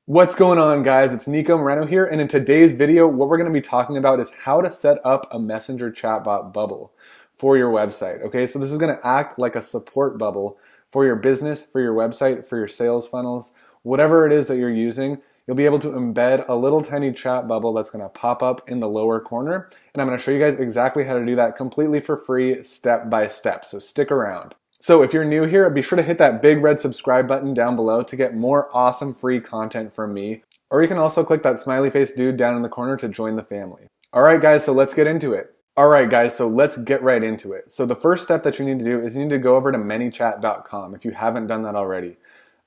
What's going on, guys? It's Nico Moreno here, and in today's video, what we're going to be talking about is how to set up a messenger chatbot bubble for your website. Okay, so this is going to act like a support bubble for your business, for your website, for your sales funnels, whatever it is that you're using. You'll be able to embed a little tiny chat bubble that's going to pop up in the lower corner, and I'm going to show you guys exactly how to do that completely for free, step by step. So stick around. So if you're new here, be sure to hit that big red subscribe button down below to get more awesome free content from me. Or you can also click that smiley face dude down in the corner to join the family. All right, guys, so let's get into it. All right, guys, so let's get right into it. So the first step that you need to do is you need to go over to manychat.com if you haven't done that already.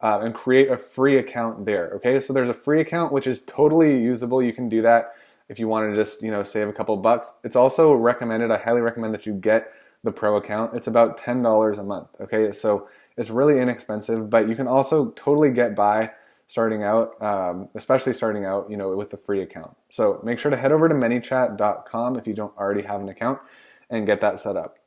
And create a free account there, okay? So there's a free account which is totally usable. You can do that if you want to just, save a couple bucks. It's also recommended, I highly recommend that you get the pro account. It's about $10 a month, okay? So it's really inexpensive, but you can also totally get by starting out, especially starting out, with the free account. So make sure to head over to manychat.com if you don't already have an account and get that set up.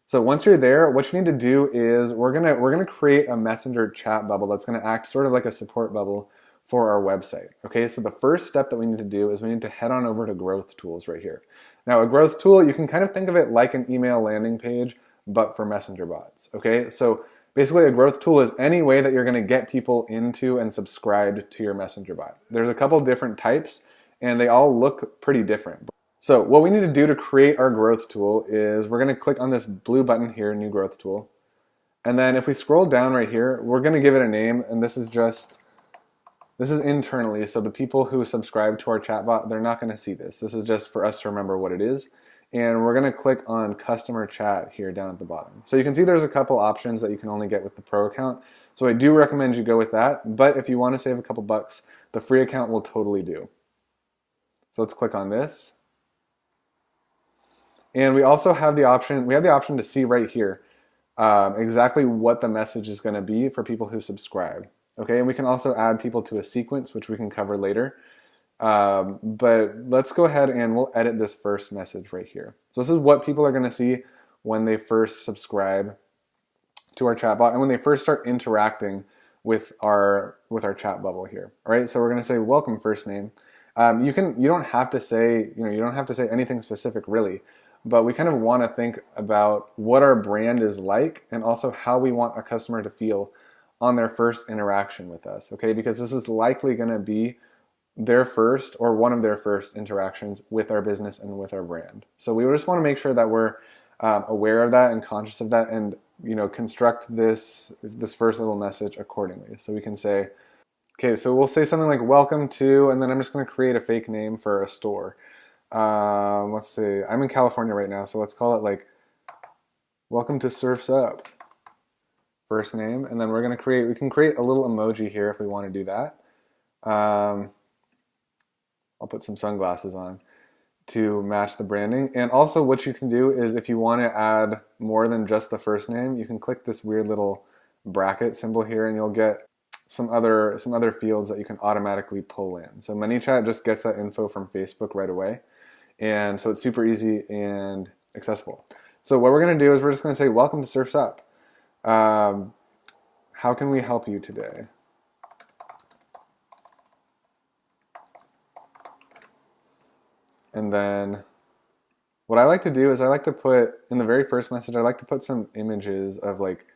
So once you're there, what you need to do is we're gonna create a messenger chat bubble that's gonna act sort of like a support bubble for our website. Okay, so the first step that we need to do is we need to head on over to Growth Tools right here. Now, a growth tool, you can kind of think of it like an email landing page, but for messenger bots. Okay, so basically a growth tool is any way that you're gonna get people into and subscribed to your messenger bot. There's a couple different types, and they all look pretty different. So what we need to do to create our growth tool is we're going to click on this blue button here, new growth tool. And then if we scroll down right here, we're going to give it a name, and this is internally, so the people who subscribe to our chatbot, they're not going to see this. This is just for us to remember what it is. And we're going to click on customer chat here down at the bottom. So you can see there's a couple options that you can only get with the pro account. So I do recommend you go with that, but if you want to save a couple bucks, the free account will totally do. So let's click on this. And we also have the option, to see right here exactly what the message is going to be for people who subscribe. Okay, and we can also add people to a sequence, which we can cover later. But let's go ahead and we'll edit this first message right here. So this is what people are going to see when they first subscribe to our chatbot and when they first start interacting with our chat bubble here. All right, so we're going to say welcome first name. You don't have to say anything specific really. But we kind of want to think about what our brand is like and also how we want our customer to feel on their first interaction with us, okay? Because this is likely going to be their first or one of their first interactions with our business and with our brand. So we just want to make sure that we're aware of that and conscious of that and, construct this first little message accordingly. So we can say, okay, so we'll say something like welcome to, and then I'm just going to create a fake name for a store. Let's see, I'm in California right now, so let's call it like welcome to Surf's Up, first name, and then we can create a little emoji here if we want to do that. I'll put some sunglasses on to match the branding. And also what you can do is if you want to add more than just the first name, you can click this weird little bracket symbol here and you'll get some other fields that you can automatically pull in. So ManyChat just gets that info from Facebook right away. And so it's super easy and accessible. So what we're going to do is we're just going to say, welcome to Surf's Up. How can we help you today? And then what I like to do is I like to put, in the very first message, I like to put some images of like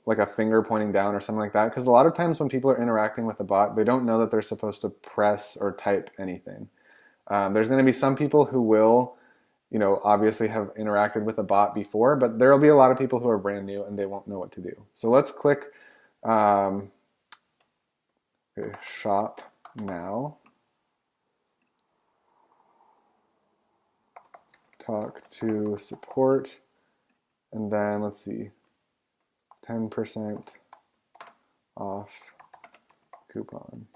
a finger pointing down or something like that. Because a lot of times when people are interacting with a bot, they don't know that they're supposed to press or type anything. There's going to be some people who will, obviously have interacted with a bot before, but there will be a lot of people who are brand new and they won't know what to do. So let's click shop now, talk to support, and then let's see, 10% off coupon.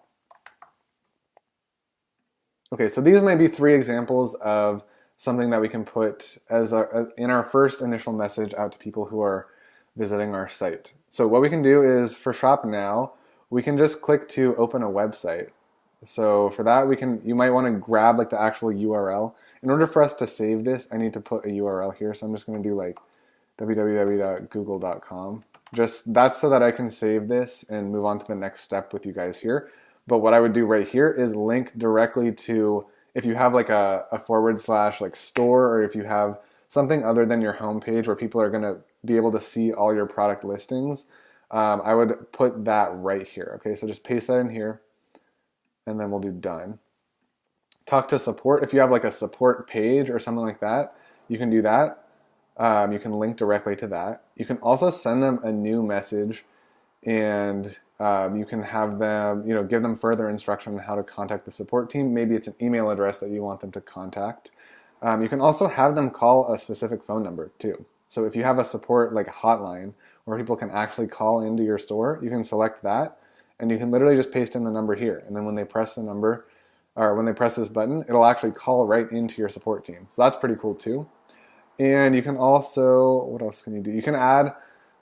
Okay, so these might be 3 examples of something that we can put in our first initial message out to people who are visiting our site. So what we can do is for Shop Now, we can just click to open a website. So for that, you might want to grab like the actual URL. In order for us to save this, I need to put a URL here. So I'm just going to do like www.google.com. Just that's so that I can save this and move on to the next step with you guys here. But what I would do right here is link directly to, if you have like a forward slash like store, or if you have something other than your homepage where people are going to be able to see all your product listings, I would put that right here. Okay, so just paste that in here, and then we'll do done. Talk to support. If you have like a support page or something like that, you can do that. You can link directly to that. You can also send them a new message, and you can have them, give them further instruction on how to contact the support team. Maybe it's an email address that you want them to contact. You can also have them call a specific phone number too. So if you have a support like hotline where people can actually call into your store, you can select that, and you can literally just paste in the number here. And then when they press the number, or when they press this button, it'll actually call right into your support team. So that's pretty cool too. And you can also, what else can you do? You can add,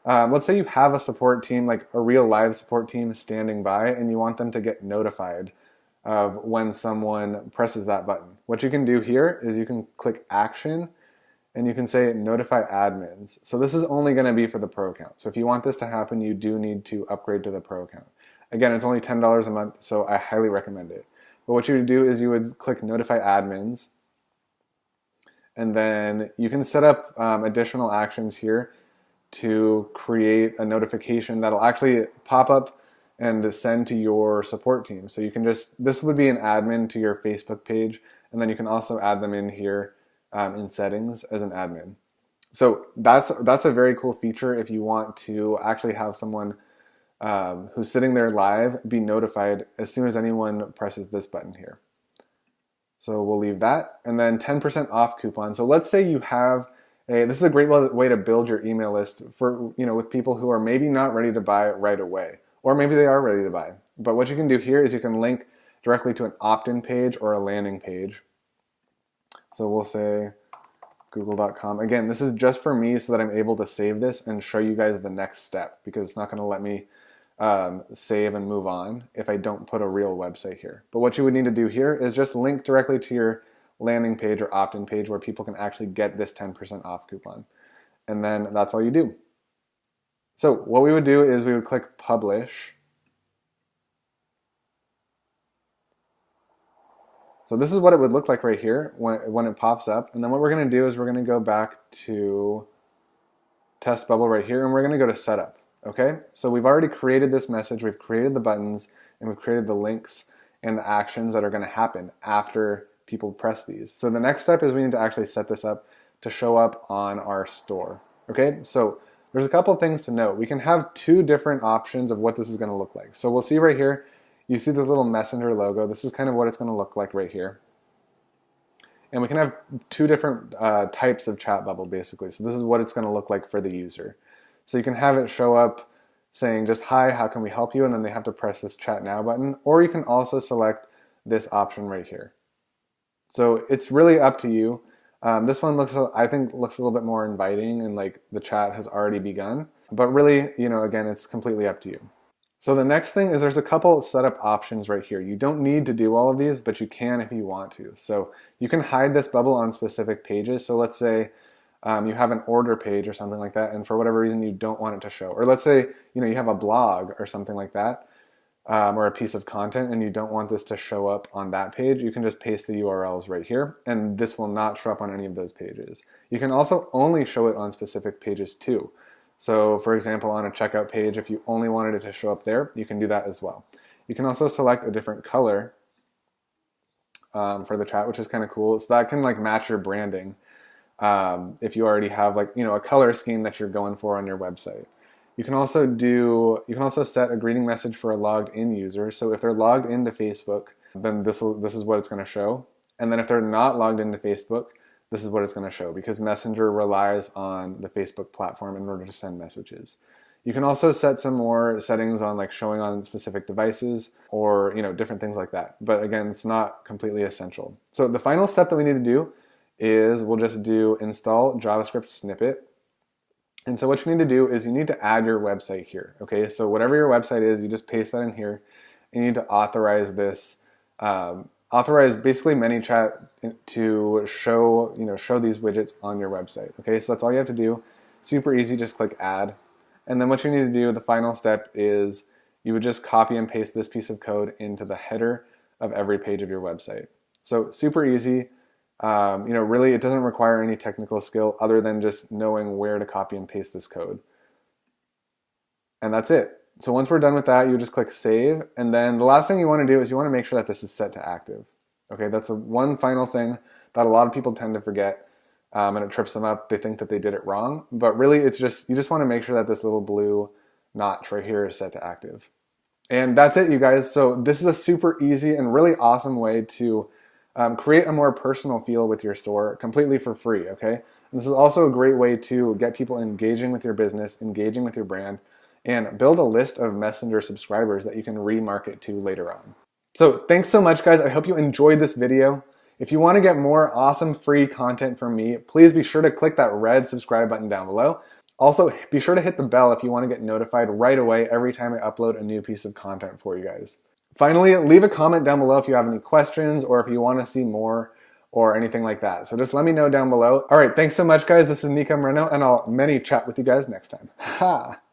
let's say you have a support team, like a real live support team standing by, and you want them to get notified of when someone presses that button. What you can do here is you can click action, and you can say notify admins. So this is only going to be for the pro account. So if you want this to happen, you do need to upgrade to the pro account. Again, it's only $10 a month, so I highly recommend it. But what you would do is you would click notify admins, and then you can set up additional actions here to create a notification that'll actually pop up and send to your support team. So you can just, this would be an admin to your Facebook page, and then you can also add them in here in settings as an admin. So that's a very cool feature if you want to actually have someone who's sitting there live be notified as soon as anyone presses this button here. So we'll leave that. And then 10% off coupon. So let's say you have this is a great way to build your email list for, with people who are maybe not ready to buy right away, or maybe they are ready to buy. But what you can do here is you can link directly to an opt-in page or a landing page. So we'll say google.com. Again, this is just for me so that I'm able to save this and show you guys the next step, because it's not going to let me save and move on if I don't put a real website here. But what you would need to do here is just link directly to your landing page or opt-in page where people can actually get this 10% off coupon. And then that's all you do. So what we would do is we would click publish. So this is what it would look like right here when it pops up. And then what we're going to do is we're going to go back to test bubble right here, and we're going to go to setup. Okay, so we've already created this message, we've created the buttons, and we've created the links and the actions that are going to happen after people press these. So the next step is we need to actually set this up to show up on our store. Okay, so there's a couple things to note. We can have two different options of what this is going to look like. So we'll see right here, you see this little messenger logo. This is kind of what it's going to look like right here. And we can have two different types of chat bubble basically. So this is what it's going to look like for the user. So you can have it show up saying just, hi, how can we help you? And then they have to press this chat now button. Or you can also select this option right here. So it's really up to you. This one I think looks a little bit more inviting, and like the chat has already begun. But really, again, it's completely up to you. So the next thing is there's a couple setup options right here. You don't need to do all of these, but you can if you want to. So you can hide this bubble on specific pages. So let's say you have an order page or something like that, and for whatever reason you don't want it to show. Or let's say you have a blog or something like that, or a piece of content, and you don't want this to show up on that page. You can just paste the URLs right here, and this will not show up on any of those pages. You can also only show it on specific pages too. So for example, on a checkout page, if you only wanted it to show up there, you can do that as well. You can also select a different color for the chat, which is kind of cool. So that can like match your branding. If you already have like, a color scheme that you're going for on your website. You can also set a greeting message for a logged in user. So if they're logged into Facebook, then this is what it's going to show. And then if they're not logged into Facebook, this is what it's going to show, because Messenger relies on the Facebook platform in order to send messages. You can also set some more settings on like showing on specific devices or, different things like that. But again, it's not completely essential. So the final step that we need to do is we'll just do install JavaScript snippet. And so what you need to do is you need to add your website here. Okay, so whatever your website is, you just paste that in here. You need to authorize this, authorize basically ManyChat to show these widgets on your website. Okay, so that's all you have to do. Super easy, just click add. And then what you need to do, the final step is you would just copy and paste this piece of code into the header of every page of your website. So super easy. Really it doesn't require any technical skill other than just knowing where to copy and paste this code. And that's it. So once we're done with that, you just click save. And then the last thing you want to do is you want to make sure that this is set to active. Okay, that's the one final thing that a lot of people tend to forget, and it trips them up. They think that they did it wrong, but really it's just, you just want to make sure that this little blue notch right here is set to active. And that's it, you guys. So this is a super easy and really awesome way to create a more personal feel with your store completely for free, okay? And this is also a great way to get people engaging with your business, engaging with your brand, and build a list of Messenger subscribers that you can remarket to later on. So thanks so much, guys. I hope you enjoyed this video. If you want to get more awesome free content from me, please be sure to click that red subscribe button down below. Also, be sure to hit the bell if you want to get notified right away every time I upload a new piece of content for you guys. Finally, leave a comment down below if you have any questions or if you want to see more or anything like that. So just let me know down below. All right, thanks so much, guys. This is Nico Moreno, and I'll chat with you guys next time. Ha!